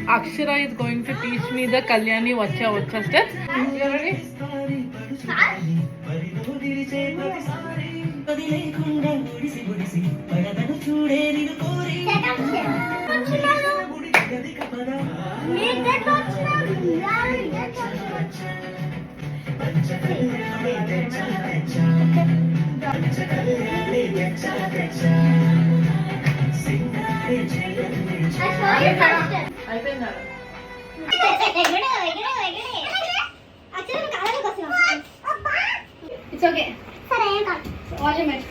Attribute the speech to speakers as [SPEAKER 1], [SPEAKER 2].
[SPEAKER 1] Akshara is going to teach me the Kalyani Vacha steps. You ready?
[SPEAKER 2] It's okay. Watch it.